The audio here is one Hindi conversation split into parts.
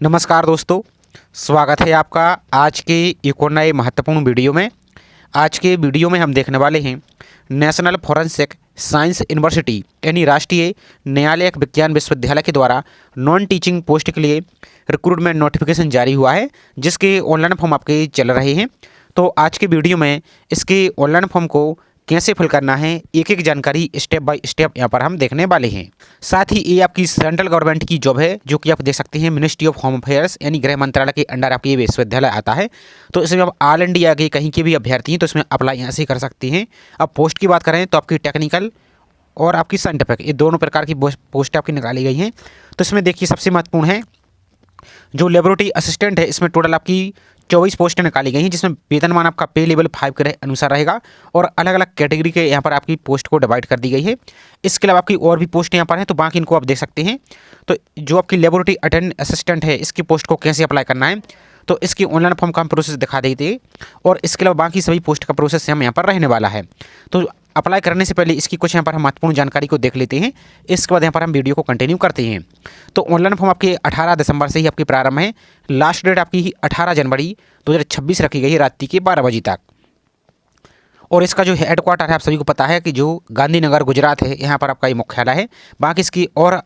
नमस्कार दोस्तों, स्वागत है आपका आज के एक और नए महत्वपूर्ण वीडियो में। आज के वीडियो में हम देखने वाले हैं नेशनल फॉरेंसिक साइंस यूनिवर्सिटी यानी राष्ट्रीय न्यायालयिक विज्ञान विश्वविद्यालय के द्वारा नॉन टीचिंग पोस्ट के लिए रिक्रूटमेंट नोटिफिकेशन जारी हुआ है, जिसके ऑनलाइन फॉर्म आपके चल रहे हैं। तो आज के वीडियो में इसके ऑनलाइन फॉर्म को कैसे फिल करना है, एक एक जानकारी स्टेप बाय स्टेप यहाँ पर हम देखने वाले हैं। साथ ही ये आपकी सेंट्रल गवर्नमेंट की जॉब है, जो कि आप देख सकते हैं मिनिस्ट्री ऑफ होम अफेयर्स यानी गृह मंत्रालय के अंडर आपके ये विश्वविद्यालय आता है। तो इसमें आप ऑल इंडिया के कहीं के भी अभ्यर्थी हैं तो इसमें अप्लाई यहाँ से कर सकते हैं। अब पोस्ट की बात करें तो आपकी टेक्निकल और आपकी साइंटिफिक, ये दोनों प्रकार की पोस्ट आपकी निकाली गई हैं। तो इसमें देखिए सबसे महत्वपूर्ण है जो लेबोरेटरी असिस्टेंट है, इसमें टोटल आपकी 24 पोस्टें निकाली गई हैं, जिसमें वेतनमान आपका पे लेवल 5 के अनुसार रहेगा और अलग अलग कैटेगरी के यहाँ पर आपकी पोस्ट को डिवाइड कर दी गई है। इसके अलावा आपकी और भी पोस्ट यहाँ पर हैं, तो बाकी इनको आप देख सकते हैं। तो जो आपकी लेबोरेटरी अटेंडेंट असिस्टेंट है, इसकी पोस्ट को कैसे अप्लाई करना है, तो इसकी ऑनलाइन फॉर्म का हम प्रोसेस दिखा देते हैं और इसके अलावा बाकी सभी पोस्ट का प्रोसेस हम यहाँ पर रहने वाला है। तो अप्लाई करने से पहले इसकी कुछ यहाँ पर हम महत्वपूर्ण जानकारी को देख लेते हैं, इसके बाद यहाँ पर हम वीडियो को कंटिन्यू करते हैं। तो ऑनलाइन फॉर्म आपके 18 दिसंबर से ही आपकी प्रारंभ है। लास्ट डेट आपकी 18 जनवरी 2026 रखी गई है रात्रि के 12 बजे तक। और इसका जो हेड क्वार्टर है आप सभी को पता है कि जो गांधीनगर गुजरात है, यहाँ पर आपका ये मुख्यालय है। बाकी इसकी और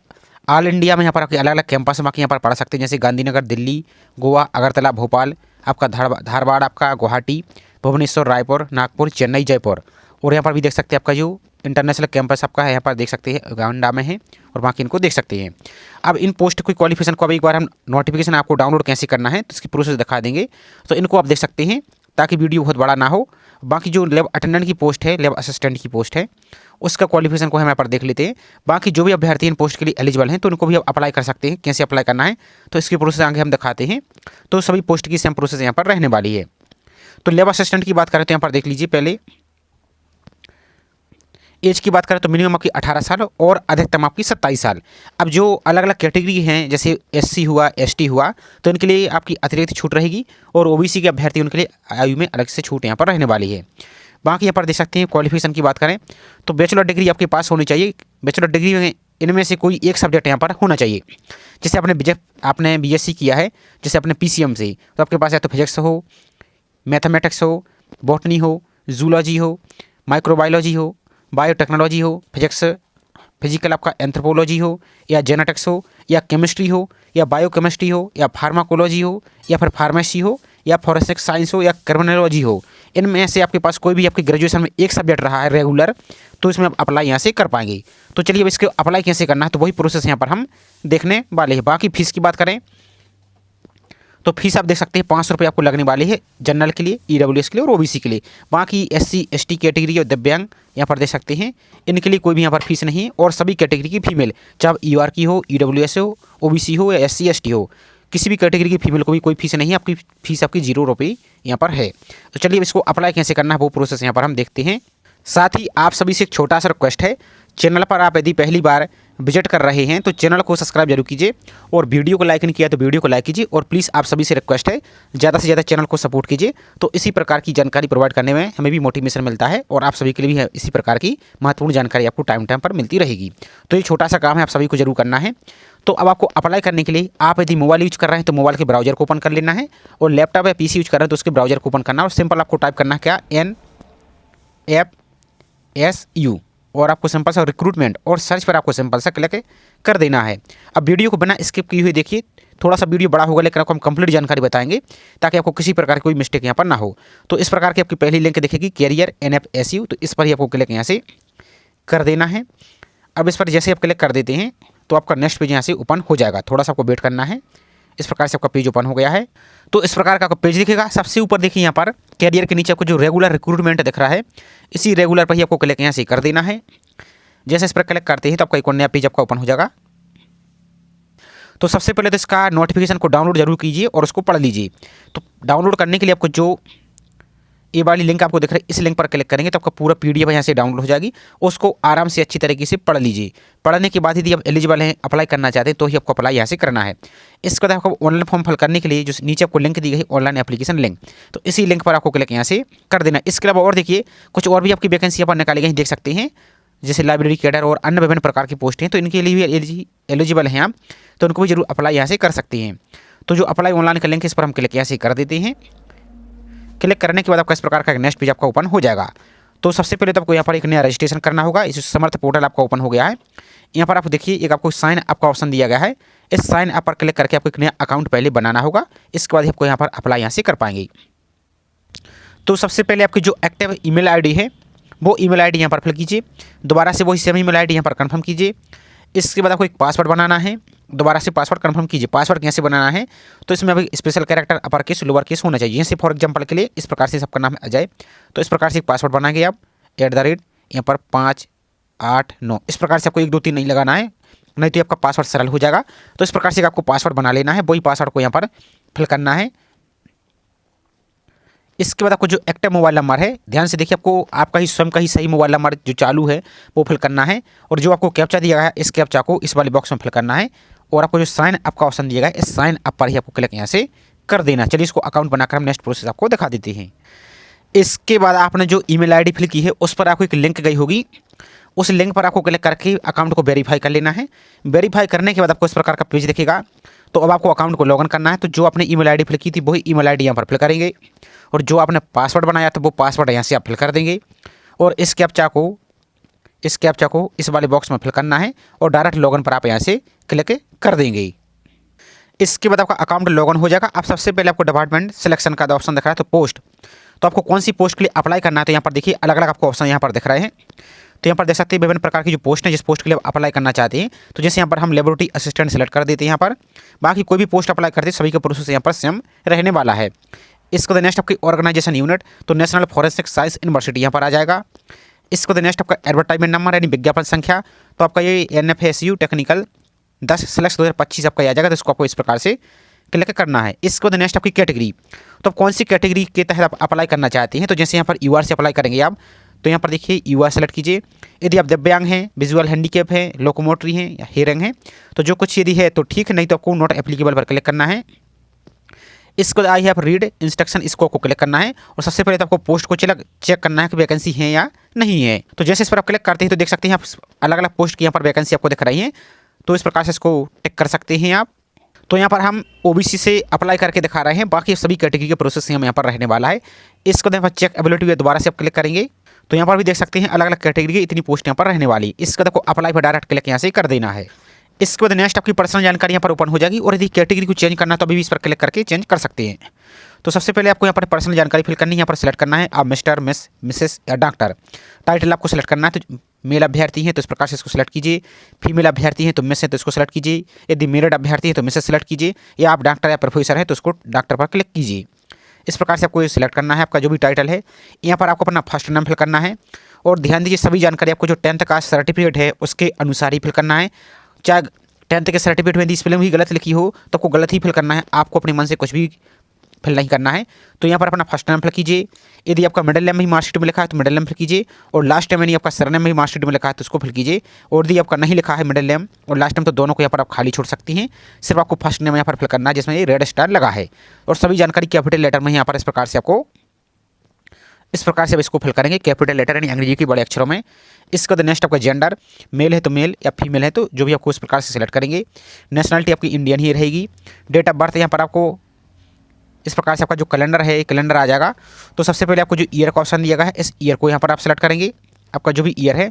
ऑल इंडिया में यहाँ पर आपके अलग अलग कैंपस बाकी यहाँ पर पढ़ सकते हैं, जैसे गांधीनगर दिल्ली, गोवा, अगरतला, भोपाल, आपका धारवाड़, आपका गुवाहाटी, भुवनेश्वर, रायपुर, नागपुर, चेन्नई, जयपुर। और यहाँ पर भी देख सकते हैं आपका जो इंटरनेशनल कैंपस आपका है, यहाँ पर देख सकते हैं गांडा में है और बाकी इनको देख सकते हैं। अब इन पोस्ट की क्वालिफिकेशन को अब एक बार हम नोटिफिकेशन आपको डाउनलोड कैसे करना है तो इसकी प्रोसेस दिखा देंगे। तो इनको आप देख सकते हैं ताकि वीडियो बहुत बड़ा ना हो। बाकी जो लैब अटेंडेंट की पोस्ट है, लैब असिस्टेंट की पोस्ट है, उसका क्वालिफिकेशन को हम यहाँ पर देख लेते हैं। बाकी जो भी अभ्यर्थी इन पोस्ट के लिए एलिजिबल हैं तो उनको भी आप अप्लाई कर सकते हैं। कैसे अप्लाई करना है तो इसकी प्रोसेस आगे हम दिखाते हैं। तो सभी पोस्ट की सेम प्रोसेस यहाँ पर रहने वाली है। तो लैब असिस्टेंट की बात करें तो यहाँ पर देख लीजिए, पहले एज की बात करें तो मिनिमम आपकी 18 साल और अधिकतम आपकी 27 साल। अब जो अलग अलग कैटेगरी हैं, जैसे एससी हुआ, एसटी हुआ, तो इनके लिए आपकी अतिरिक्त छूट रहेगी और ओबीसी के अभ्यर्थी उनके लिए आयु में अलग से छूट यहाँ पर रहने वाली है। बाकी यहाँ पर देख सकते हैं क्वालिफिकेशन की बात करें तो बैचलर डिग्री आपके पास होनी चाहिए। बैचलर डिग्री में इनमें से कोई एक सब्जेक्ट यहाँ पर होना चाहिए। जैसे आपने बीएससी किया है, जैसे अपने पीसीएम से, तो आपके पास या तो फिजिक्स हो, मैथमेटिक्स हो, बॉटनी हो, जूलॉजी हो, माइक्रोबायोलॉजी हो, बायोटेक्नोलॉजी हो, फिजिकल आपका एंथ्रोपोलॉजी हो, या जेनेटिक्स हो, या केमिस्ट्री हो, या बायोकेमिस्ट्री हो, या फार्माकोलॉजी हो, या फिर फार्मेसी हो, या फॉरेंसिक साइंस हो, या क्रिमिनोलॉजी हो। इनमें से आपके पास कोई भी आपकी ग्रेजुएशन में एक सब्जेक्ट रहा है रेगुलर, तो इसमें आप अप्लाई यहाँ से कर पाएंगे। तो चलिए अब इसके अप्लाई कैसे करना है तो वही प्रोसेस यहाँ पर हम देखने वाले हैं। बाकी फीस की बात करें तो फीस आप देख सकते हैं 500 रुपये आपको लगने वाली है जनरल के लिए, ईडब्ल्यूएस के लिए और ओबीसी के लिए। बाकी एससी एसटी कैटेगरी और दिव्यांग यहाँ पर देख सकते हैं, इनके लिए कोई भी यहाँ पर फीस नहीं है। और सभी कैटेगरी की फीमेल, चाहे ईआर की हो, ईडब्ल्यूएस हो, ओबीसी हो या एससी एसटी हो, किसी भी कैटेगरी की फीमेल को भी कोई फीस नहीं है। आपकी फीस आपकी 0 रुपये यहाँ पर है। तो चलिए इसको अप्लाई कैसे करना है वो प्रोसेस यहाँ पर हम देखते हैं। साथ ही आप सभी से एक छोटा सा रिक्वेस्ट है, चैनल पर आप यदि पहली बार विजिट कर रहे हैं तो चैनल को सब्सक्राइब जरूर कीजिए और वीडियो को लाइक नहीं किया तो वीडियो को लाइक कीजिए। और प्लीज़ आप सभी से रिक्वेस्ट है ज़्यादा से ज़्यादा चैनल को सपोर्ट कीजिए, तो इसी प्रकार की जानकारी प्रोवाइड करने में हमें भी मोटिवेशन मिलता है और आप सभी के लिए भी इसी प्रकार की महत्वपूर्ण जानकारी आपको टाइम टाइम पर मिलती रहेगी। तो ये छोटा सा काम है, आप सभी को जरूर करना है। तो अब आपको अप्लाई करने के लिए आप यदि मोबाइल यूज कर रहे हैं तो मोबाइल के ब्राउजर को ओपन कर लेना है, और लैपटॉप या पीसी यूज कर रहे हैं तो उसके ब्राउजर को ओपन करना है और सिंपल आपको टाइप करना है क्या, NFSU, और आपको सिंपल सा रिक्रूटमेंट और सर्च पर आपको सिंपल सा क्लिक कर देना है। अब वीडियो को बिना स्किप किए हुए देखिए, थोड़ा सा वीडियो बड़ा होगा लेकिन आपको हम कंप्लीट जानकारी बताएंगे ताकि आपको किसी प्रकार की कोई मिस्टेक यहाँ पर ना हो। तो इस प्रकार की आपकी पहली लिंक दिखेगी कैरियर NFSU, तो इस पर ही आपको क्लिक यहाँ से कर देना है। अब इस पर जैसे आप क्लिक कर देते हैं तो आपका नेक्स्ट पेज यहाँ से ओपन हो जाएगा। थोड़ा सा आपको वेट करना है। इस प्रकार से आपका पेज ओपन हो गया है। तो इस प्रकार का आपका पेज दिखेगा। सबसे ऊपर देखिए यहाँ पर कैरियर के नीचे आपको जो रेगुलर रिक्रूटमेंट दिख रहा है, इसी रेगुलर पर ही आपको क्लिक यहाँ से कर देना है। जैसे इस पर क्लिक करते हैं तो आपका एक और नया पेज आपका ओपन हो जाएगा। तो सबसे पहले तो इसका नोटिफिकेशन को डाउनलोड जरूर कीजिए और उसको पढ़ लीजिए। तो डाउनलोड करने के लिए आपको जो ये वाली लिंक आपको दिख रही है, इस लिंक पर क्लिक करेंगे तो आपका पूरा पीडीएफ यहाँ से डाउनलोड हो जाएगी। उसको आराम से अच्छी तरीके से पढ़ लीजिए। पढ़ने के बाद यदि आप एलिजिबल हैं, अप्लाई करना चाहते हैं, तो ही आपको अप्लाई यहाँ से करना है। इसके बाद आपको ऑनलाइन फॉर्म फिल करने के लिए जो नीचे आपको लिंक दी गई है, ऑनलाइन एप्लीकेशन लिंक, तो इसी लिंक पर आपको क्लिक यहाँ से कर देना। इसके अलावा और देखिए कुछ और भी आपकी वैकेंसी यहाँ पर निकाली गई, देख सकते हैं, जैसे लाइब्रेरी कैडर और अन्य विभिन्न प्रकार की पोस्ट हैं, तो इनके लिए भी एलिजिबल हैं आप, तो उनको भी जरूर अप्लाई यहाँ से कर सकते हैं। तो जो अप्लाई ऑनलाइन का लिंक है इस पर हम क्लिक यहाँ से कर देते हैं। क्लिक करने के बाद आपका इस प्रकार का नेक्स्ट पेज आपका ओपन हो जाएगा। तो सबसे पहले तो आपको यहाँ पर एक नया रजिस्ट्रेशन करना होगा। इस समर्थ पोर्टल आपका ओपन हो गया है। यहाँ पर आप देखिए एक आपको साइन अप का ऑप्शन दिया गया है। इस साइन अप पर क्लिक करके आपको एक नया अकाउंट पहले बनाना होगा। इसके बाद आपको यहाँ पर अप्लाई यहाँ से कर पाएंगे। तो सबसे पहले आपकी जो एक्टिव ईमेल आईडी है वो ईमेल आईडी यहाँ पर फिल कीजिए। दोबारा से वही सेम ईमेल आईडी यहाँ पर कन्फर्म कीजिए। इसके बाद आपको एक पासवर्ड बनाना है। दोबारा से पासवर्ड कन्फर्म कीजिए। पासवर्ड कैसे बनाना है तो इसमें अभी special character upper case lower case होना चाहिए। जैसे फॉर एग्जांपल के लिए इस प्रकार से सबका नाम आ जाए तो इस प्रकार से एक पासवर्ड बनाएंगे आप @ यहाँ पर 5 8 9 इस प्रकार से आपको 1 2 3 नहीं लगाना है, नहीं तो आपका पासवर्ड सरल हो जाएगा। तो इस प्रकार से आपको पासवर्ड बना लेना है। वही पासवर्ड को यहाँ पर फिल करना है। इसके बाद आपको जो एक्टिव मोबाइल नंबर है ध्यान से देखिए, आपको आपका ही स्वयं का ही सही मोबाइल नंबर जो चालू है वो फिल करना है। और जो आपको कैप्चा दिया गया है इस कैप्चा को इस वाले बॉक्स में फिल करना है। और आपको जो साइन अप का ऑप्शन दिया गया है इस साइन अप पर ही आपको क्लिक यहाँ से कर देना। चलिए इसको अकाउंट बनाकर हम नेक्स्ट प्रोसेस आपको दिखा देते हैं। इसके बाद आपने जो ईमेल आईडी फिल की है उस पर आपको एक लिंक गई होगी। उस लिंक पर आपको क्लिक करके अकाउंट को वेरीफाई कर लेना है। वेरीफाई करने के बाद आपको इस प्रकार का पेज दिखेगा। तो अब आपको अकाउंट को लॉगिन करना है। तो जो आपने ईमेल आईडी फिल की थी वही ईमेल आईडी यहाँ पर फिल करेंगे। और जो आपने पासवर्ड बनाया था वो पासवर्ड यहाँ से आप फिल कर देंगे। और इस कैप्चा को इस वाले बॉक्स में फिल करना है और डायरेक्ट लॉगिन पर आप यहाँ से क्लिक कर देंगे। इसके बाद आपका अकाउंट लॉगिन हो जाएगा। अब सबसे पहले आपको डिपार्टमेंट सिलेक्शन का ऑप्शन दिख रहा है, तो पोस्ट, तो आपको कौन सी पोस्ट के लिए अप्लाई करना है तो यहाँ पर देखिए अलग अलग आपको ऑप्शन यहाँ पर दिख रहे हैं। तो यहाँ पर देख सकते हैं विभिन्न प्रकार की जो पोस्ट है जिस पोस्ट के लिए अप्लाई करना चाहते हैं। तो जैसे यहाँ पर हम लेबोरेटरी असिस्टेंट सेलेक्ट कर देते हैं। यहाँ पर बाकी कोई भी पोस्ट अप्लाई करते हैं सभी का प्रोसेस यहाँ पर सेम रहने वाला है। इसको द नेक्स्ट आपकी ऑर्गेनाइजेशन यूनिट, तो नेशनल फॉरेंसिक साइंस यूनिवर्सिटी यहाँ पर आ जाएगा। इसको द नेक्स्ट आपका एडवर्टाइजमेंट नंबर यानी विज्ञापन संख्या, तो आपका ये NFSU टेक्निकल 10/2025 आपका आ जाएगा। तो इसको आपको इस प्रकार से क्लिक करना है। इसको द नेक्स्ट आपकी कैटेगरी, तो आप कौन सी कैटेगरी के तहत आप अप्लाई करना चाहते हैं। तो जैसे यहाँ पर UR से अप्लाई करेंगे आप, तो यहाँ पर देखिए UR सेलेक्ट कीजिए। यदि आप दिव्यांग हैं, विजुअल हैंडीकैप है, लोकोमोटरी हैं या हियरिंग है तो जो कुछ यदि है तो ठीक, नहीं तो आपको नॉट एप्लीकेबल पर क्लिक करना है। इसको आई हैव रीड इंस्ट्रक्शन इसको आपको क्लिक करना है। और सबसे पहले तो आपको पोस्ट को चेक करना है कि वैकेंसी है या नहीं है। तो जैसे इस पर आप क्लिक करते हैं तो देख सकते हैं आप अलग अलग पोस्ट की यहाँ पर वैकेंसी आपको दिख रही है। तो इस प्रकार से इसको टिक कर सकते हैं आप। तो यहाँ पर हम OBC से अप्लाई करके दिखा रहे हैं, बाकी सभी कैटेगरी के प्रोसेस हम यहाँ पर रहने वाला है। इसको यहाँ पर चेक एबिलिटी दोबारा से आप क्लिक करेंगे तो यहाँ पर भी देख सकते हैं अलग अलग कैटेगरी की इतनी पोस्ट यहाँ पर रहने वाली। इसका आपको अप्लाई पर डायरेक्ट क्लिक यहाँ से कर देना है। इसके बाद नेक्स्ट आपकी पर्सनल जानकारी यहाँ पर ओपन हो जाएगी। और यदि कैटेगरी को चेंज करना है तो अभी भी इस पर क्लिक करके चेंज कर सकते हैं। तो सबसे पहले आपको यहाँ पर पर्सनल जानकारी फिल करनी है। यहाँ पर सेलेक्ट करना है आप मिस्टर, मिस, मिसेस या डॉक्टर। टाइटल आपको सेलेक्ट करना है। तो मेल अभ्यर्थी हैं तो इस प्रकार से इसको सेलेक्ट कीजिए। फीमेल अभ्यर्थी हैं तो मिस है तो इसको सेलेक्ट कीजिए। यदि मेरिड अभ्यर्थी है तो मिसेस सेलेक्ट कीजिए। या आप डॉक्टर या प्रोफेसर है तो उसको डॉक्टर पर क्लिक कीजिए। इस प्रकार से आपको ये सिलेक्ट करना है। आपका जो भी टाइटल है यहाँ पर आपको अपना फर्स्ट नाम फिल करना है। और ध्यान दीजिए सभी जानकारी आपको जो 10th का सर्टिफिकेट है उसके अनुसार ही फिल करना है। चाहे 10th के सर्टिफिकेट में यदि स्पेलिंग भी गलत लिखी हो तो आपको गलत ही फिल करना है। आपको अपने मन से कुछ भी फिल नहीं करना है। तो यहाँ पर अपना फर्स्ट नेम फिल कीजिए। यदि आपका मिडिल नेम भी मार्कशीट में लिखा है तो मिडिल नेम फिल कीजिए। और लास्ट नेम यानी आपका सरनेम भी मार्कशीट में लिखा है तो उसको फिल कीजिए। और यदि आपका नहीं लिखा है मिडिल नेम और लास्ट नेम तो दोनों को यहाँ पर आप खाली छोड़ सकती हैं। सिर्फ आपको फर्स्ट नेम यहाँ पर फिल करना है जिसमें ये रेड स्टार लगा है। और सभी जानकारी कैपिटल लेटर में यहाँ पर इस प्रकार से आप इसको फिल करेंगे कैपिटल लेटर यानी अंग्रेजी के बड़े अक्षरों में। इसका द नेक्स्ट आपका जेंडर, मेल है तो मेल या फीमेल है तो जो भी आपको इस प्रकार से सिलेक्ट करेंगे। नेशनलिटी आपकी इंडियन ही रहेगी। डेट ऑफ बर्थ यहाँ पर आपको इस प्रकार से आपका जो कैलेंडर है कैलेंडर आ जाएगा। तो सबसे पहले आपको जो ईयर का ऑप्शन दिया गया है इस ईयर को यहाँ पर आप सेलेक्ट करेंगे। आपका जो भी ईयर है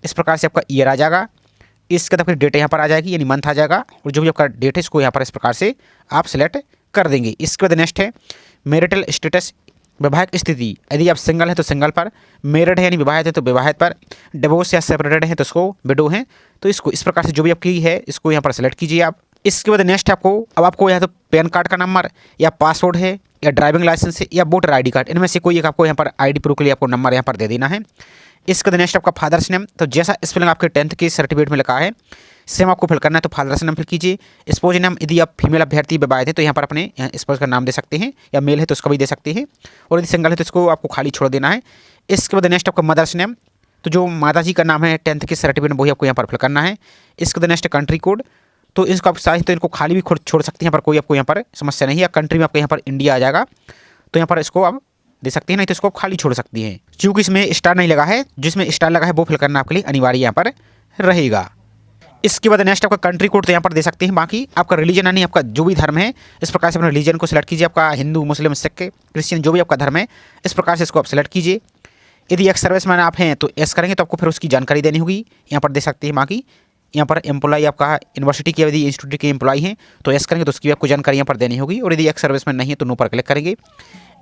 इस प्रकार से आपका ईयर आ जाएगा। इसके बाद फिर डेट यहाँ पर आ जाएगी यानी मंथ आ जाएगा। और जो भी आपका डेट है इसको यहाँ पर इस प्रकार से आप सेलेक्ट कर देंगे। इसके बाद नेक्स्ट है मैरिटल स्टेटस, वैवाहिक स्थिति। यदि आप सिंगल है तो सिंगल पर, मैरिड है यानी विवाहित है तो विवाहित पर, डिवोर्स या सेपरेटेड है तो इसको विडो है तो इसको इस प्रकार से जो भी आपकी है इसको यहाँ पर सेलेक्ट कीजिए आप। इसके बाद नेक्स्ट आपको या तो पैन कार्ड का नंबर या पासवर्ड है या ड्राइविंग लाइसेंस है या वोटर ID कार्ड, इनमें से कोई एक आपको यहाँ पर ID प्रूफ के लिए आपको नंबर यहाँ पर दे देना है। इसके बाद नेक्स्ट आपका फादर्स नेम, तो जैसा स्पेलिंग आपके 10th के सर्टिफिकेट में लिखा है सेम आपको फिल करना है। तो फादर्स नेम फिल कीजिए। स्पोज नेम, यदि आप फीमेल अभ्यर्थी विवाहित है तो यहाँ पर अपने स्पोज का नाम दे सकते हैं या मेल है तो उसका भी दे सकते हैं। और यदि सिंगल है तो इसको आपको खाली छोड़ देना है। इसके बाद नेक्स्ट आपका मदर्स नेम, तो जो माता जी का नाम है 10th के सर्टिफिकेट में वही आपको यहाँ पर फिल करना है। इसके बाद नेक्स्ट कंट्री कोड, तो इसको आप चाहे तो इनको खाली भी छोड़ सकते हैं, पर कोई आपको यहाँ पर समस्या नहीं है। कंट्री में आपको यहाँ पर इंडिया आ जाएगा तो यहाँ पर इसको आप दे सकते हैं, नहीं तो इसको आप खाली छोड़ सकती हैं। क्योंकि इसमें स्टार नहीं लगा है, जिसमें स्टार लगा है वो फिल करना आपके लिए अनिवार्य यहाँ पर रहेगा। इसके बाद नेक्स्ट आपका कंट्री कोड तो यहाँ पर दे सकते हैं। बाकी आपका रिलीजन यानी आपका जो भी धर्म है इस प्रकार से अपने रिलीजन को सिलेक्ट कीजिए। आपका हिंदू, मुस्लिम, सिख, क्रिश्चियन जो भी आपका धर्म है इस प्रकार से इसको आप सिलेक्ट कीजिए। यदि एक्स सर्विसमैन आप हैं तो एस करेंगे तो आपको फिर उसकी जानकारी देनी होगी, यहाँ पर दे सकते हैं। बाकी यहाँ पर एम्प्लॉई आपका यूनिवर्सिटी के यदि इंस्टीट्यूट के एम्प्लॉई हैं तो एस करेंगे तो उसकी आपको जानकारी यहाँ पर देनी होगी। और यदि एक्स सर्विसमैन नहीं है तो नो पर क्लिक करेंगे।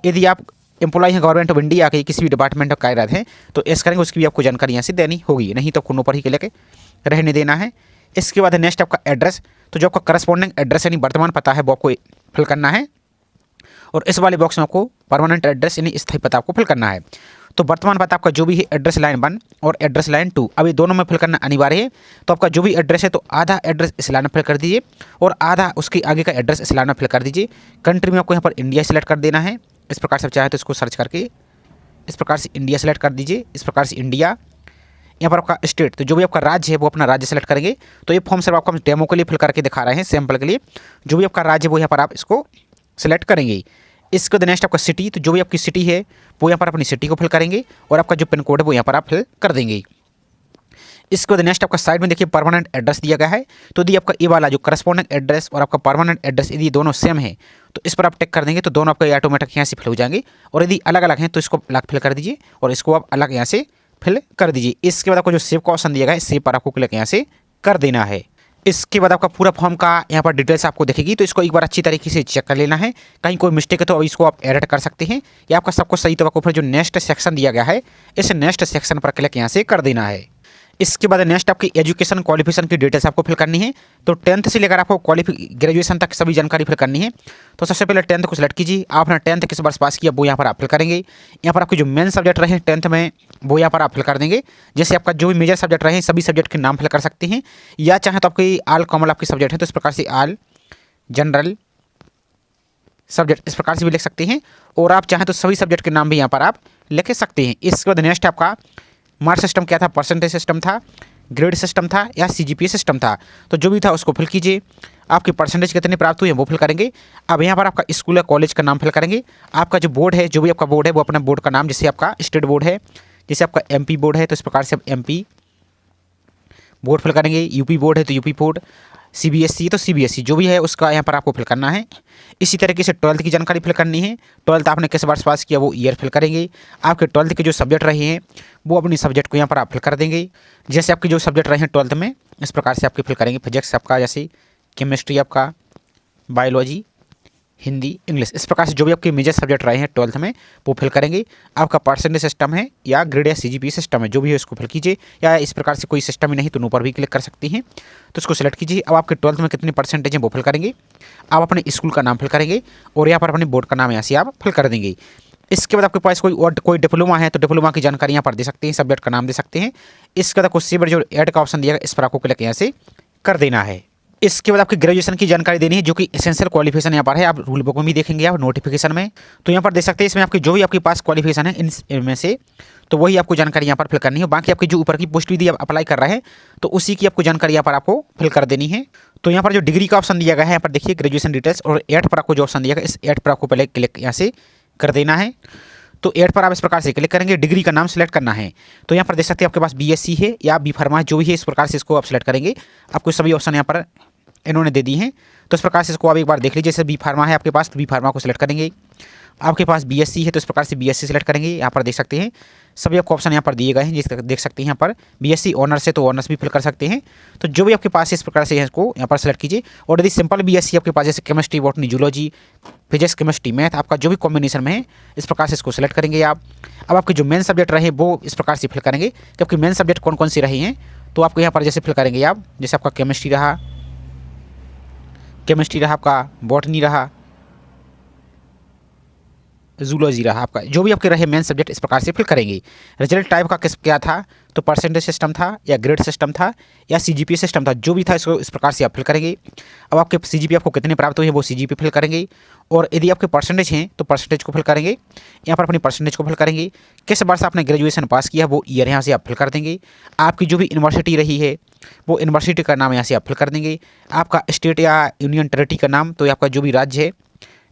यदि आप एम्प्लॉई हैं गवर्नमेंट ऑफ इंडिया के किसी भी डिपार्टमेंट में कार्यरत हैं तो एस करेंगे, उसकी भी आपको जानकारी यहाँ से देनी होगी, नहीं तो आपको नो पर ही क्लिक रहने देना है। इसके बाद नेक्स्ट आपका एड्रेस, तो जो आपका करस्पॉन्डिंग एड्रेस यानी वर्तमान पता है वो आपको फिल करना है। और इस वाले बॉक्स में आपको परमानेंट एड्रेस यानी स्थायी पता आपको फिल करना है। तो वर्तमान पता आपका जो भी है एड्रेस लाइन 1 और एड्रेस लाइन 2, अब ये दोनों में फिल करना अनिवार्य है। तो आपका जो भी एड्रेस है तो आधा एड्रेस इस लाइन में फिल कर दीजिए और आधा उसके आगे का एड्रेस इस लाइन में फिल कर दीजिए। कंट्री में आपको यहाँ पर इंडिया सेलेक्ट कर देना है। इस प्रकार से आप चाहे तो इसको सर्च करके इस प्रकार से इंडिया सेलेक्ट कर दीजिए। इस प्रकार से इंडिया। यहाँ पर आपका स्टेट, तो जो भी आपका राज्य है वो अपना राज्य सेलेक्ट करेंगे। तो ये फॉर्म सिर्फ आपको हम डेमो के लिए फिल करके दिखा रहे हैं, सैम्पल के लिए। जो भी आपका राज्य है वो यहाँ पर आप इसको सिलेक्ट करेंगे। इसके बाद नेक्स्ट आपका सिटी, तो जो भी आपकी सिटी है वो यहाँ पर अपनी सिटी को फिल करेंगे और आपका जो पिन कोड है वो यहाँ पर आप फिल कर देंगे। इसके बाद नेक्स्ट आपका साइड में देखिए परमानेंट एड्रेस दिया गया है। तो यदि आपका ये वाला जो करस्पॉन्डिंग एड्रेस और आपका परमानेंट एड्रेस यदि दोनों सेम है तो इस पर आप टिक कर देंगे तो दोनों आपका ऑटोमेटिक यहाँ से फिल हो जाएंगे। और यदि अलग अलग हैं तो इसको अलग फिल कर दीजिए और इसको आप अलग यहाँ से फिल कर दीजिए। इसके बाद आपको जो सेव का ऑप्शन दिया गया है सेव पर आपको क्लिक यहाँ से कर देना है। इसके बाद आपका पूरा फॉर्म का यहाँ पर डिटेल्स आपको दिखेगी, तो इसको एक बार अच्छी तरीके से चेक कर लेना है। कहीं कोई मिस्टेक है तो इसको आप एडिट कर सकते हैं या आपका सब कुछ सही तो आपको फिर जो नेक्स्ट सेक्शन दिया गया है इस नेक्स्ट सेक्शन पर क्लिक यहाँ से कर देना है। इसके बाद नेक्स्ट आपकी एजुकेशन क्वालिफिकेशन की डिटेल्स आपको फिल करनी है। तो 10th से लेकर आपको ग्रेजुएशन तक सभी जानकारी फिल करनी है। तो सबसे पहले 10th को सिलेक्ट कीजिए। आपने 10th किस वर्ष पास किया वो यहाँ पर आप फिल करेंगे। यहाँ पर आपके जो मेन सब्जेक्ट रहे 10th में वो यहाँ पर आप फिल कर देंगे। जैसे आपका जो भी मेजर सब्जेक्ट रहे सभी सब्जेक्ट के नाम फिल कर सकते हैं, या चाहे तो आपकी आल कॉमन आपके सब्जेक्ट है तो इस प्रकार से आल जनरल सब्जेक्ट इस प्रकार से भी लिख सकते हैं। और आप चाहें तो सभी सब्जेक्ट के नाम भी यहाँ पर आप लिख सकते हैं। इसके बाद नेक्स्ट आपका मार्क्स सिस्टम क्या था, परसेंटेज सिस्टम था, ग्रेड सिस्टम था या सीजीपीए सिस्टम था। तो जो भी था उसको फिल कीजिए। आपके परसेंटेज कितने प्राप्त हुए हैं वो फिल करेंगे। अब यहाँ पर आपका स्कूल या कॉलेज का नाम फिल करेंगे। आपका जो बोर्ड है जो भी आपका बोर्ड है वो अपना बोर्ड का नाम, जैसे आपका स्टेट बोर्ड है, जैसे आपका एमपी बोर्ड है तो इस प्रकार से आप एमपी बोर्ड फिल करेंगे। यूपी बोर्ड है तो यूपी बोर्ड, सीबीएसई तो सीबीएसई जो भी है उसका यहाँ पर आपको फिल करना है। इसी तरीके से 12th की जानकारी फिल करनी है। 12th आपने किस वर्ष पास किया वो ईयर फिल करेंगे। आपके 12th के जो सब्जेक्ट रहे हैं वो अपनी सब्जेक्ट को यहाँ पर आप फिल कर देंगे। जैसे आपके जो सब्जेक्ट रहे हैं 12th में इस प्रकार से आपके फिल करेंगे। फिजिक्स आपका, जैसे केमिस्ट्री आपका, बायोलॉजी, हिंदी, इंग्लिश, इस प्रकार से जो भी आपके मेजर सब्जेक्ट रहे हैं 12th में वो फिल करेंगे। आपका परसेंटेज सिस्टम है या ग्रेड या सीजीपीए सिस्टम है जो भी है उसको फिल कीजिए, या इस प्रकार से कोई सिस्टम ही नहीं तो नो पर भी क्लिक कर सकते हैं तो उसको सेलेक्ट कीजिए। अब आपके 12th में कितनी परसेंटेज है वो फिल करेंगे। आप अपने स्कूल का नाम फिल करेंगे और यहाँ पर अपने बोर्ड का नाम यहाँ से आप फिल कर देंगे। इसके बाद आपके पास कोई डिप्लोमा है तो डिप्लोमा की जानकारी यहाँ पर दे सकते हैं, सब्जेक्ट का नाम दे सकते हैं। इसके बाद आपको सी जो ऐड का ऑप्शन दिया गया इस पर आपको क्लिक यहाँ से कर देना है। इसके बाद आपकी ग्रेजुएशन की जानकारी देनी है जो कि एसेंशियल क्वालिफिकेशन यहाँ पर है। आप रूल बुक में भी देखेंगे आप नोटिफिकेशन में, तो यहाँ पर देख सकते हैं इसमें आपकी जो भी आपके पास क्वालिफिकेशन है इनमें से तो वही आपको जानकारी यहाँ पर फिल करनी है। बाकी आपकी जो ऊपर की पोस्ट यदि आप अप्लाई कर रहे हैं तो उसी की आपको जानकारी यहाँ पर आपको फिल कर देनी है। तो यहाँ पर जो डिग्री का ऑप्शन दिया गया है यहाँ पर देखिए ग्रेजुएशन डिटेल्स, और 8 पर आपको जो ऑप्शन दिया गया इस 8 पर आपको पहले क्लिक यहाँ से कर देना है। तो 8 पर आप इस प्रकार से क्लिक करेंगे, डिग्री का नाम सेलेक्ट करना है। तो यहाँ पर देख सकते हैं आपके पास बीएससी है या बी फार्मा जो भी है इस प्रकार से इसको आप सेलेक्ट करेंगे। आपको सभी ऑप्शन यहाँ पर इन्होंने दे दी हैं तो इस प्रकार से इसको आप एक बार देख लीजिए। जैसे बी फार्मा है आपके पास तो बी फार्मा को सिलेक्ट करेंगे। आपके पास बीएससी है तो इस प्रकार से बीएससी सेलेक्ट करेंगे। यहाँ पर देख सकते हैं सभी आपको ऑप्शन यहाँ पर दिए गए हैं, जिसका देख सकते हैं यहाँ पर बीएससी ऑनर्स है तो ऑनर्स भी फिल कर सकते हैं। तो जो भी आपके पास इस प्रकार से इसको यहाँ पर सेलेक्ट कीजिए। और यदि सिंपल बीएससी आपके पास जैसे chemistry, botany, zoology, physics, chemistry, math आपका जो भी कॉम्बिनेशन में है इस प्रकार से इसको सेलेक्ट करेंगे आप। अब आपके जो मेन सब्जेक्ट रहे वो इस प्रकार से फिल करेंगे कि आपके मेन सब्जेक्ट कौन कौन से रहे हैं तो आपको यहाँ पर जैसे फिल करेंगे आप। जैसे आपका केमिस्ट्री रहा आपका, बॉटनी रहा, जूलॉजी रहा, आपका जो भी आपके रहे मेन सब्जेक्ट इस प्रकार से फिल करेंगे। रिजल्ट टाइप का क्या था तो परसेंटेज सिस्टम था या ग्रेड सिस्टम था या सीजीपीए सिस्टम था, जो भी था इसको इस प्रकार से आप फिल करेंगे। अब आपके सीजीपीए आपको कितने प्राप्त हुए हैं वो सीजीपीए फिल करेंगे। और यदि आपके परसेंटेज हैं तो परसेंटेज को फिल करेंगे। यहाँ पर अपनी परसेंटेज को फिल करेंगे। किस वर्ष आपने ग्रेजुएशन पास किया वो ईयर यहाँ से आप फिल कर देंगे। आपकी जो भी यूनिवर्सिटी रही है वो यूनिवर्सिटी का नाम यहाँ से आप फिल कर देंगे। आपका स्टेट या यूनियन टेरिटरी का नाम तो आपका जो भी राज्य है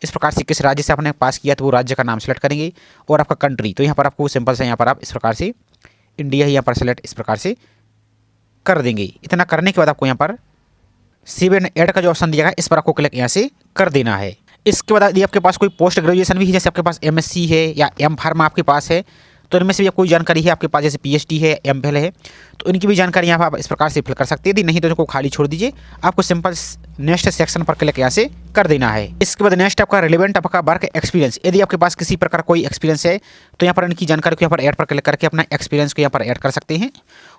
इस प्रकार से किस राज्य से आपने पास किया तो वो राज्य का नाम सेलेक्ट करेंगे। और आपका कंट्री तो यहाँ पर आपको सिंपल से यहाँ पर आप इस प्रकार से इंडिया ही यहाँ पर सेलेक्ट इस प्रकार से कर देंगे। इतना करने के बाद आपको यहाँ पर सेव एंड ऐड का जो ऑप्शन दिया है इस पर आपको क्लिक यहाँ से कर देना है। इसके बाद यदि आपके पास कोई पोस्ट ग्रेजुएशन भी है, जैसे आपके पास एमएससी है या एम फार्मा आपके पास है, तो इनमें से भी कोई जानकारी है आपके पास, जैसे पीएचडी है, एमफिल है, तो इनकी भी जानकारी यहाँ पर आप इस प्रकार से फिल कर सकते हैं। यदि नहीं तो इनको खाली छोड़ दीजिए। आपको सिंपल नेक्स्ट सेक्शन पर क्लिक यहाँ से कर देना है। इसके बाद नेक्स्ट आपका रिलेवेंट आपका वर्क एक्सपीरियंस, यदि आपके पास किसी प्रकार कोई एक्सपीरियंस है तो यहाँ पर इनकी जानकारी को यहाँ पर ऐड पर क्लिक करके अपना एक्सपीरियंस को यहाँ पर ऐड कर सकते हैं।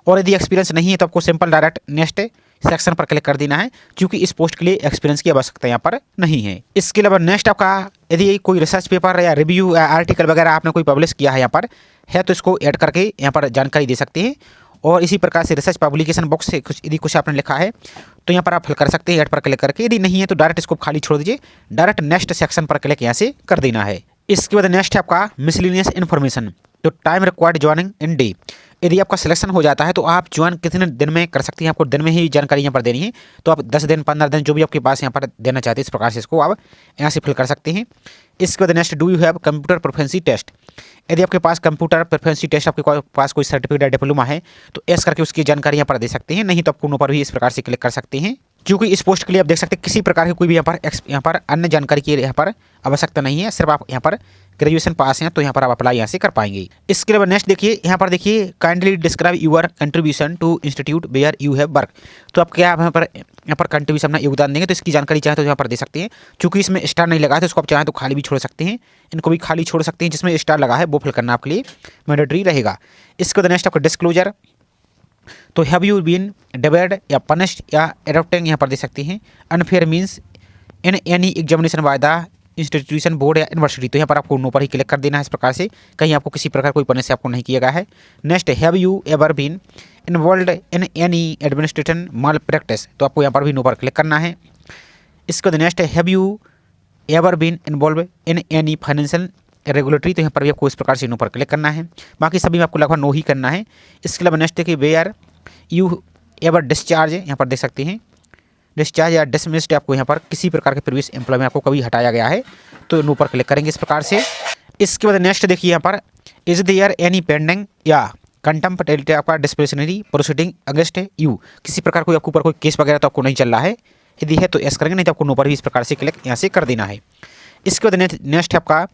और यदि एक्सपीरियंस नहीं है तो आपको सिंपल डायरेक्ट नेक्स्ट सेक्शन पर क्लिक कर देना है, क्योंकि इस पोस्ट के लिए एक्सपीरियंस की आवश्यकता यहाँ पर नहीं है। इसके अलावा नेक्स्ट आपका यदि कोई रिसर्च पेपर या रिव्यू या आर्टिकल वगैरह आपने कोई पब्लिश किया है यहाँ पर है तो इसको ऐड करके यहाँ पर जानकारी दे सकते हैं। और इसी प्रकार से रिसर्च पब्लिकेशन बॉक्स से यदि कुछ आपने लिखा है तो यहाँ पर आप फिल कर सकते हैं ऐड पर क्लिक करके। यदि नहीं है तो डायरेक्ट इसको खाली छोड़ दीजिए, डायरेक्ट नेक्स्ट सेक्शन पर क्लिक यहाँ से कर देना है। इसके बाद नेक्स्ट है आपका मिसलिनियस इन्फॉर्मेशन, जो time required joining in day. यदि आपका सिलेक्शन हो जाता है तो आप ज्वाइन कितने दिन में कर सकते हैं, आपको दिन में ही जानकारी यहाँ पर देनी है। तो आप 10 दिन 15 दिन जो भी आपके पास यहाँ पर देना चाहते हैं इस प्रकार से इसको आप यहाँ से फिल कर सकते हैं। इसके बाद next do you have computer proficiency test, यदि आपके पास कंप्यूटर प्रोफिशिएंसी टेस्ट आपके पास कोई सर्टिफिकेट या डिप्लोमा है तो एस करके उसकी जानकारी यहाँ पर दे सकते हैं। नहीं तो आप नो पर भी इस प्रकार से क्लिक कर सकते हैं, क्योंकि इस पोस्ट के लिए आप देख सकते हैं किसी प्रकार की कोई भी यहाँ पर अन्य जानकारी की यहाँ पर आवश्यकता नहीं है। सिर्फ आप यहाँ पर ग्रेजुएशन पास हैं तो यहाँ पर आप अप्लाई यहाँ से कर पाएंगे। इसके अलावा नेक्स्ट देखिए यहाँ पर देखिए kindly describe your contribution to institute where you have work, तो आप क्या यहाँ पर कंट्रीब्यूशन अपना योगदान देंगे, तो इसकी जानकारी चाहे तो यहाँ पर दे सकते हैं। क्योंकि इसमें स्टार नहीं लगा है तो इसको आप चाहें तो खाली भी छोड़ सकते हैं, इनको भी खाली छोड़ सकते हैं। जिसमें स्टार लगा है वो फिल करना आपके लिए मैंडेटरी रहेगा। इसके बाद नेक्स्ट आपका डिस्क्लोजर, तो हैव यू बीन डिबेड या पनिश्ड या एडॉप्टिंग यहाँ पर दे सकते हैं। Unfair means in any examination by the institution board या यूनिवर्सिटी, तो यहाँ पर आपको नो पर ही क्लिक कर देना है इस प्रकार से, कहीं आपको किसी प्रकार कोई पनिश आपको नहीं किया गया है। Next have you ever been involve in any administration malpractice, तो आपको यहाँ पर भी नो पर क्लिक करना है। इसके बाद next have you ever been involve in any financial regulatory, तो यहाँ पर भी आपको इस प्रकार से नो पर क्लिक करना है। बाकी सभी में आपको लगभग नो ही करना है। इसके अलावा नेक्स्ट है कि वेयर यू एवर डिस्चार्ज, यहाँ पर देख सकते हैं डिस्चार्ज या डिसमिस्ड, आपको यहाँ पर किसी प्रकार के प्रीवियस एम्प्लॉय में आपको कभी हटाया गया है तो नो पर क्लिक करेंगे इस प्रकार से। इसके बाद नेक्स्ट देखिए यहाँ पर इज देयर एनी पेंडिंग या कंटेम्प्ट आपका डिस्प्लेशनरी प्रोसीडिंग अगेंस्ट यू, किसी प्रकार कोई आपके ऊपर कोई केस वगैरह तो आपको नहीं चल रहा है। यदि है तो एस करेंगे, नहीं तो आपको नो पर भी इस प्रकार से क्लिक यहाँ से कर देना है। इसके बाद नेक्स्ट आपका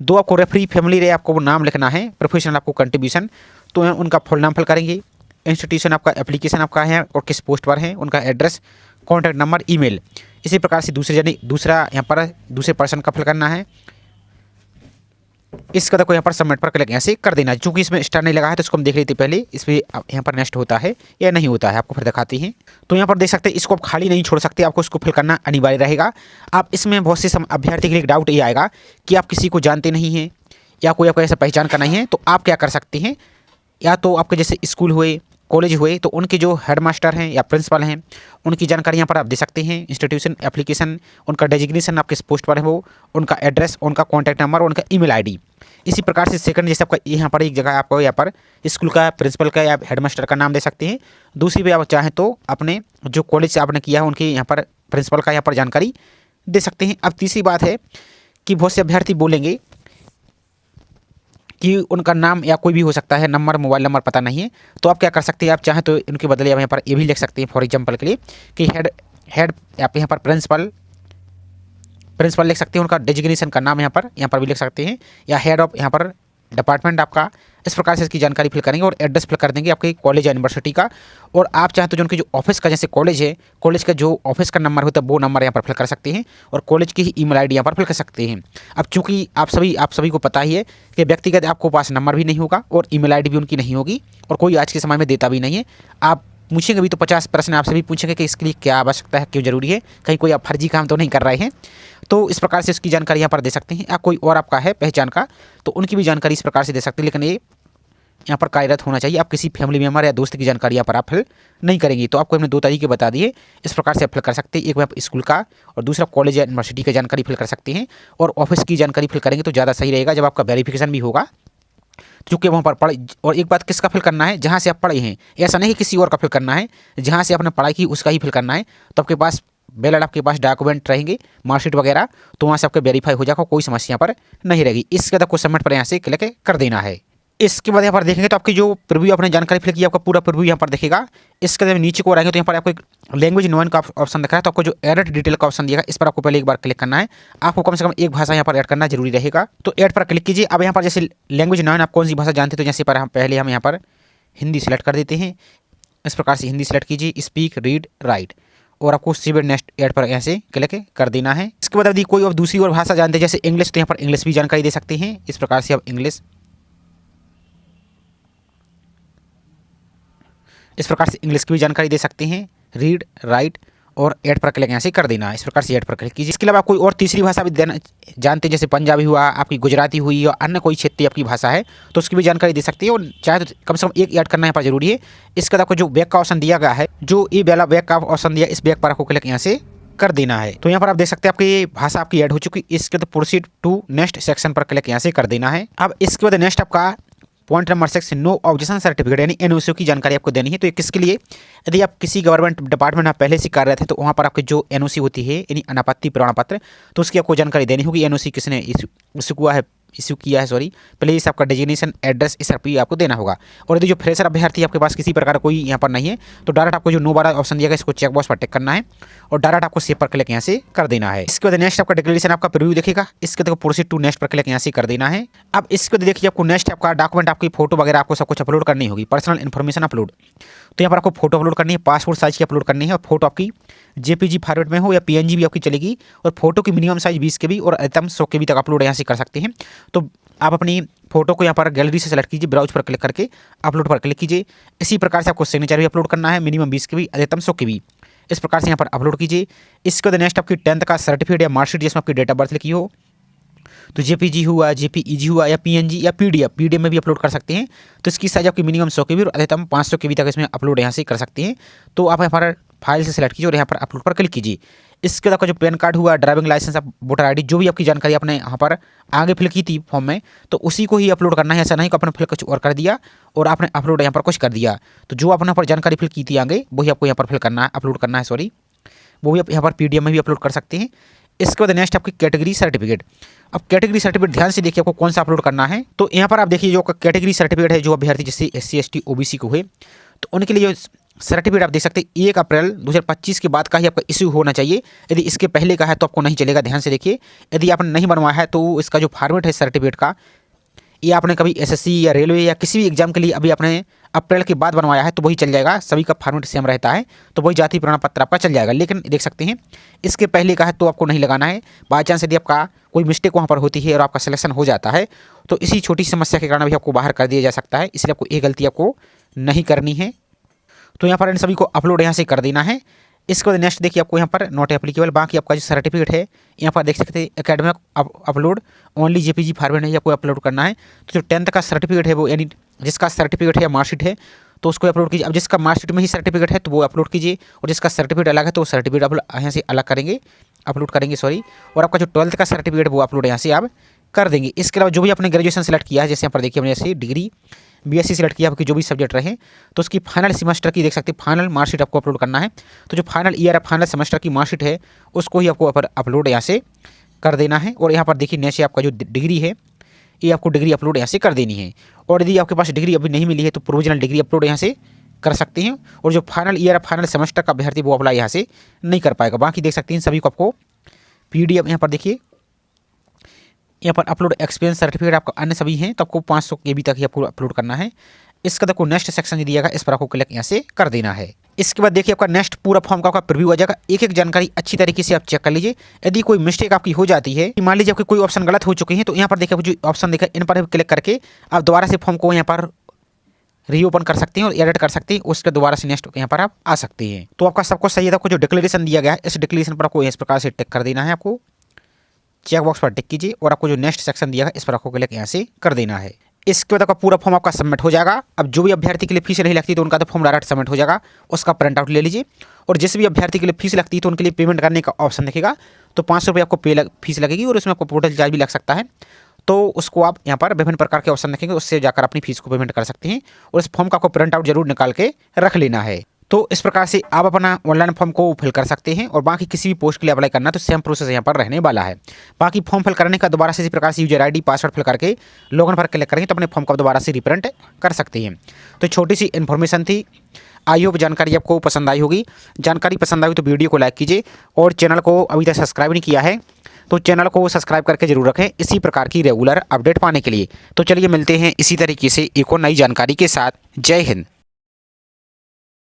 दो आपको रेफरी फैमिली रहे आपको वो नाम लिखना है, प्रोफेशनल आपको कंट्रीब्यूशन तो उनका फुल नाम फिल करेंगे, इंस्टीट्यूशन आपका एप्लीकेशन आपका है और किस पोस्ट पर है, उनका एड्रेस, कॉन्टैक्ट नंबर, ईमेल। इसी प्रकार से दूसरा यहाँ पर दूसरे पर्सन का फिल करना है। इसका तो यहाँ पर सबमिट पर क्लिक यहाँ से कर देना है। चूँकि इसमें स्टार नहीं लगा है तो इसको हम देख लेते पहले इसमें यहाँ पर नेक्स्ट होता है या नहीं होता है, आपको फिर दिखाते हैं। तो यहाँ पर देख सकते हैं इसको आप खाली नहीं छोड़ सकते, आपको इसको फिल करना अनिवार्य रहेगा। आप इसमें बहुत से अभ्यर्थी के लिए डाउट ये आएगा कि आप किसी को जानते नहीं हैं या कोई आपको ऐसा पहचान का नहीं है, तो आप क्या कर सकते हैं, या तो आपके जैसे स्कूल हुए कॉलेज हुए तो उनके जो हेड मास्टर हैं या प्रिंसिपल हैं उनकी जानकारी यहाँ पर आप दे सकते हैं, इंस्टीट्यूशन एप्लीकेशन, उनका डेजिग्नेशन आप किस पोस्ट पर है वो, उनका एड्रेस, उनका कॉन्टैक्ट नंबर, उनका ईमेल आईडी। इसी प्रकार से सेकंड जैसे आपका यहाँ पर एक जगह आपको यहाँ पर स्कूल का प्रिंसिपल का या हेड मास्टर का नाम दे सकते हैं। दूसरी पे आप चाहें तो अपने जो कॉलेज से आपने किया है उनकी यहाँ पर प्रिंसिपल का यहाँ पर जानकारी दे सकते हैं। अब तीसरी बात है कि बहुत से अभ्यर्थी बोलेंगे कि उनका नाम या कोई भी हो सकता है, नंबर, मोबाइल नंबर पता नहीं है, तो आप क्या कर सकते हैं, आप चाहें तो इनके बदले आप यहाँ पर ये भी लिख सकते हैं फॉर एग्जांपल के लिए कि हेड आप यहाँ पर प्रिंसिपल लिख सकते हैं, उनका डेजिग्नेशन का नाम यहाँ पर भी लिख सकते हैं, या हेड ऑफ यहाँ पर डिपार्टमेंट आपका। इस प्रकार से इसकी जानकारी फिल करेंगे और एड्रेस फिल कर देंगे आपके कॉलेज या यूनिवर्सिटी का। और आप चाहें तो जो उनके जो ऑफिस का जैसे कॉलेज है, कॉलेज का जो ऑफिस का नंबर होता है वो नंबर यहाँ पर फिल कर सकते हैं और कॉलेज की ही ईमेल आईडी यहाँ पर फिल कर सकते हैं। अब चूँकि आप सभी को पता ही है कि व्यक्तिगत आपको पास नंबर भी नहीं होगा और ईमेल आईडी भी उनकी नहीं होगी और कोई आज के समय में देता भी नहीं है। आप पूछेंगे भी तो 50 प्रश्न आपसे भी पूछेंगे कि इसके लिए क्या आवश्यकता है, क्यों जरूरी है, कहीं कोई आप फर्जी काम तो नहीं कर रहे हैं। तो इस प्रकार से इसकी जानकारी यहाँ पर दे सकते हैं। या कोई और आपका है पहचान का तो उनकी भी जानकारी इस प्रकार से दे सकते हैं, लेकिन ये यहाँ पर कार्यरत होना चाहिए। आप किसी फैमिली मेम्बर या दोस्त की जानकारी यहाँ पर आप फिल नहीं करेंगे। तो आपको हमने 2 तरीके बता दिए, इस प्रकार से आप फिल कर सकते हैं। एक में आप स्कूल का और दूसरा कॉलेज या यूनिवर्सिटी की जानकारी फिल कर सकते हैं और ऑफिस की जानकारी फिल करेंगे तो ज़्यादा सही रहेगा जब आपका वेरिफिकेशन भी होगा, क्योंकि वहाँ पर पढ़े। और एक बात किसका फिल करना है, जहाँ से आप पढ़े हैं, ऐसा नहीं किसी और का फिल करना है, जहाँ से आपने पढ़ाई की उसका ही फिल करना है। तो आपके पास वैलिड आपके पास डॉक्यूमेंट रहेंगे, मार्कशीट वगैरह, तो वहाँ से आपके वेरीफाई हो जाएगा, कोई समस्या पर नहीं रहेगी। इसके बाद आपको सबमिट पर यहाँ से क्लिक कर देना है। इसके बाद यहाँ पर देखेंगे तो आपकी जो प्रीव्यू आपने जानकारी फिल की आपका पूरा प्रीव्यू यहाँ पर दिखेगा। इसके बाद नीचे को आएंगे तो यहाँ पर आपको एक लैंग्वेज नोन का ऑप्शन दिख रहा है, तो आपको जो एडिट डिटेल का ऑप्शन दिएगा इस पर आपको पहले एक बार क्लिक करना है। आपको कम से कम एक भाषा यहाँ पर ऐड करना जरूरी रहेगा, तो ऐड पर क्लिक कीजिए। अब यहाँ पर जैसे लैंग्वेज नोन आप कौन सी भाषा जानते हो, तो जैसे पर हम पहले यहाँ पर हिंदी सेलेक्ट कर देते हैं। इस प्रकार से हिंदी सेलेक्ट कीजिए, स्पीक रीड राइट, और आपको उसी पर नेक्स्ट ऐड पर यहाँ से क्लिक कर देना है। इसके बाद यदि कोई और दूसरी और भाषा जानते हैं जैसे इंग्लिश, तो यहाँ पर इंग्लिश भी जानकारी दे सकते हैं। इस प्रकार से आप इंग्लिश, इस प्रकार से इंग्लिश की भी जानकारी दे सकते हैं। रीड राइट और ऐड पर क्लिक यहाँ से कर देना है। इस प्रकार से ऐड पर क्लिक कीजिए। इसके अलावा कोई और तीसरी भाषा भी देना जानते हैं जैसे पंजाबी हुआ, आपकी गुजराती हुई, और अन्य कोई क्षेत्रीय आपकी भाषा है तो उसकी भी जानकारी दे सकती है, और चाहे तो कम से कम एक ऐड करना यहाँ पर जरूरी है। इसके बाद आपको जो बैक का ऑप्शन दिया गया है, जो ये वाला बैक का ऑप्शन दिया, इस बैक पर आपको क्लिक यहाँ से कर देना है। तो यहाँ पर आप देख सकते हैं आपकी ये भाषा आपकी ऐड हो चुकी। इसके बाद प्रोसीड टू नेक्स्ट सेक्शन पर क्लिक यहाँ से कर देना है। अब इसके बाद नेक्स्ट आपका point number 6 no objection certificate यानी एनओसी की जानकारी आपको देनी है। तो ये किसके लिए, यदि आप किसी गवर्नमेंट डिपार्टमेंट में पहले से कार्यरत हैं तो वहाँ पर आपकी जो एनओसी होती है यानी अनापत्ति प्रमाण पत्र, तो उसकी आपको जानकारी देनी होगी। एनओसी किसने इशू किया है प्लेस, आपका डेजिग्नेशन, एड्रेस, इस पर आपको देना होगा। और यदि जो फ्रेशर अभ्यर्थी आपके पास किसी प्रकार कोई यहाँ पर नहीं है तो डायरेक्ट आपको जो नो वाला ऑप्शन दिया गया इसको चेक बॉक्स पर टिक करना है और डायरेक्ट आपको सेव पर क्लिक यहाँ से कर देना है। इसके बाद नेक्स्ट आपका डिक्लेरेशन आपका प्रीव्यू देखेगा। इसके बाद प्रोसीड टू नेक्स्ट पर क्लिक यहाँ से कर देना है। अब इसके बाद देखिए आपको नेक्स्ट आपका डॉक्यूमेंट, आपकी फोटो वगैरह आपको सब कुछ अपलोड करनी होगी। पर्सनल इन्फॉर्मेशन अपलोड, तो यहाँ पर आपको फोटो अपलोड करनी है, पासपोर्ट साइज की अपलोड करनी है, और फोटो आपकी जेपीजी फॉर्मेट में हो या पीएनजी भी आपकी चलेगी, और फोटो की मिनिमम साइज 20 KB और अधिकतम 100 KB तक अपलोड यहाँ से कर सकते हैं। तो आप अपनी फोटो को यहाँ पर गैलरी से सेलेक्ट कीजिए, ब्राउज पर क्लिक करके अपलोड पर क्लिक कीजिए। इसी प्रकार से आपको सिग्नेचर भी अपलोड करना है, मिनिमम 20 KB अधिकतम 100 KB, इस प्रकार से यहाँ पर अपलोड कीजिए। इसके बाद नेक्स्ट आपकी 10th का सर्टिफिकेट या मार्कशीट जिसमें आपकी डेट ऑफ बर्थ लिखी हो, तो जेपीजी हुआ, जेपीईजी हुआ, या पीएनजी या पीडीएफ में भी अपलोड कर सकते हैं। तो इसकी साइज आपकी मिनिमम 100 KB और अधिकतम 500 KB तक इसमें अपलोड यहाँ से कर सकते हैं। तो आप यहाँ पर फाइल से सेलेक्ट कीजिए और यहाँ पर अपलोड पर क्लिक कीजिए। इसके बाद आपका जो पैन कार्ड हुआ, ड्राइविंग लाइसेंस, आप वोटर आईडी, जो भी आपकी जानकारी आपने यहाँ पर आगे फिल की थी फॉर्म में, तो उसी को ही अपलोड करना है। ऐसा नहीं कि आपने फिल कुछ और कर दिया और आपने अपलोड यहाँ पर कुछ कर दिया। तो जो आपने यहाँ पर जानकारी फिल की थी आगे वही आपको यहाँ पर फिल करना है, अपलोड करना है। वो भी आप यहाँ पर पीडीएफ में भी अपलोड कर सकते हैं। इसके बाद नेक्स्ट आपकी कैटेगरी सर्टिफिकेट। अब कैटेगरी सर्टिफिकेट ध्यान से देखिए आपको कौन सा अपलोड करना है। तो यहाँ पर आप देखिए जो कैटेगरी सर्टिफिकेट है, जो अभ्यर्थी जैसे SC ST OBC को हुए, तो उनके लिए सर्टिफिकेट आप देख सकते हैं 1 अप्रैल 2025 के बाद का ही आपका इश्यू होना चाहिए। यदि इसके पहले का है तो आपको नहीं चलेगा। ध्यान से देखिए, यदि आपने नहीं बनवाया है तो इसका जो फॉर्मेट है सर्टिफिकेट का, ये आपने कभी SSC या रेलवे या किसी भी एग्जाम के लिए अभी आपने अप्रैल के बाद बनवाया है तो वही चल जाएगा। सभी का फॉर्मेट सेम रहता है, तो वही जाति प्रमाण पत्र आपका चल जाएगा। लेकिन देख सकते हैं इसके पहले का है तो आपको नहीं लगाना है। बाई चांस यदि आपका कोई मिस्टेक वहाँ पर होती है और आपका सिलेक्शन हो जाता है तो इसी छोटी समस्या के कारण भी आपको बाहर कर दिया जा सकता है। इसलिए आपको ये गलती आपको नहीं करनी है। तो यहाँ पर इन सभी को अपलोड यहाँ से कर देना है। इसके बाद नेक्स्ट देखिए आपको यहाँ पर नॉट एप्लीकेबल, बाकी आपका जो सर्टिफिकेट है यहाँ पर देख सकते हैं academic upload only JPG format है, आपको अपलोड करना है। तो जो 10th का सर्टिफिकेट है वो यानी जिसका सर्टिफिकेट है या मार्कशीट है तो उसको अपलोड कीजिए। अब जिसका मार्कशीट में ही सर्टिफिकेट है तो वो अपलोड कीजिए, और जिसका सर्टिफिकेट अलग है तो वो सर्टिफिकेट आप यहाँ से अलग करेंगे, अपलोड करेंगे और आपका जो 12th का सर्टिफिकेट वो अपलोड यहाँ से आप कर देंगे। इसके अलावा जो भी आपने ग्रेजुएशन सेलेक्ट किया है, जैसे यहाँ पर देखिए हमने जैसे डिग्री BSc सेलेक्ट किया, आपकी जो भी सब्जेक्ट रहे, तो उसकी फाइनल सेमेस्टर की देख सकते हैं फाइनल मार्कशीट आपको अपलोड करना है। तो जो फाइनल ईयर फाइनल सेमेस्टर की मार्कशीट है उसको ही आपको अपलोड यहाँ से कर देना है। और यहाँ पर देखिए नीचे आपका जो डिग्री है ये आपको डिग्री अपलोड यहाँ से कर देनी है। और यदि आपके पास डिग्री अभी नहीं मिली है तो प्रोविजनल डिग्री अपलोड यहाँ से कर सकते हैं। और जो फाइनल ईयर फाइनल सेमेस्टर का अभ्यर्थी वो अप्लाई यहाँ से नहीं कर पाएगा। बाकी देख सकते हैं सभी को आपको PDF यहाँ पर देखिए यहाँ पर अपलोड एक्सपीरियंस सर्टिफिकेट आपका अन्य सभी हैं तो आपको 500 KB तक ही आपको अपलोड करना है। इसका आपको नेक्स्ट सेक्शन जो दिया गया इस पर आपको क्लिक यहाँ से कर देना है। इसके बाद देखिए आपका नेक्स्ट पूरा फॉर्म का आपका प्रीव्यू आ जाएगा। एक एक जानकारी अच्छी तरीके से आप चेक कर लीजिए। यदि कोई मिस्टेक आपकी हो जाती है, मान लीजिए आपके कोई ऑप्शन गलत हो चुके हैं, तो यहाँ पर देखिए जो ऑप्शन देखा इन पर क्लिक करके आप दोबारा से फॉर्म को यहाँ पर रीओपन कर सकते हैं और एडिट कर सकते हैं। उसके दोबारा से नेक्स्ट यहाँ पर आप आ सकते हैं। तो आपका सब कुछ सही है। आपको जो डिक्लेरेशन दिया गया है इस डिक्लेरेशन पर आपको इस प्रकार से टिक कर देना है। आपको चेक बॉक्स पर टिक कीजिए और आपको जो नेक्स्ट सेक्शन दिया है इस पर आपको क्लिक यहाँ से कर देना है। इसके बाद आपका पूरा फॉर्म आपका सबमिट हो जाएगा। अब जो भी अभ्यर्थी के लिए फीस नहीं लगती तो उनका तो फॉर्म डायरेक्ट सबमिट हो जाएगा, उसका प्रिंट आउट ले लीजिए। और जिस भी अभ्यर्थी के लिए फीस लगती है तो उनके लिए पेमेंट करने का ऑप्शन दिखेगा। तो 500 रुपये आपको फीस लगेगी और उसमें आपको पोर्टल चार्ज भी लग सकता है। तो उसको आप यहाँ पर विभिन्न प्रकार के ऑप्शन देखेंगे, उससे जाकर अपनी फीस को पेमेंट कर सकते हैं। और इस फॉर्म का आपको प्रिंट आउट जरूर निकाल के रख लेना है। तो इस प्रकार से आप अपना ऑनलाइन फॉर्म को फिल कर सकते हैं और बाकी किसी भी पोस्ट के लिए अप्लाई करना तो सेम प्रोसेस यहाँ पर रहने वाला है। बाकी फॉर्म फिल करने का दोबारा से इसी प्रकार से यूजर ID पासवर्ड फिल करके लॉगिन पर क्लिक करेंगे तो अपने फॉर्म को दोबारा से रिप्रिंट कर सकते हैं। तो छोटी सी इन्फॉर्मेशन थी, आई होप जानकारी आपको पसंद आई होगी। जानकारी पसंद आई तो वीडियो को लाइक कीजिए और चैनल को अभी तक सब्सक्राइब नहीं किया है तो चैनल को सब्सक्राइब करके जरूर रखें इसी प्रकार की रेगुलर अपडेट पाने के लिए। तो चलिए मिलते हैं इसी तरीके से एक और नई जानकारी के साथ। जय हिंद।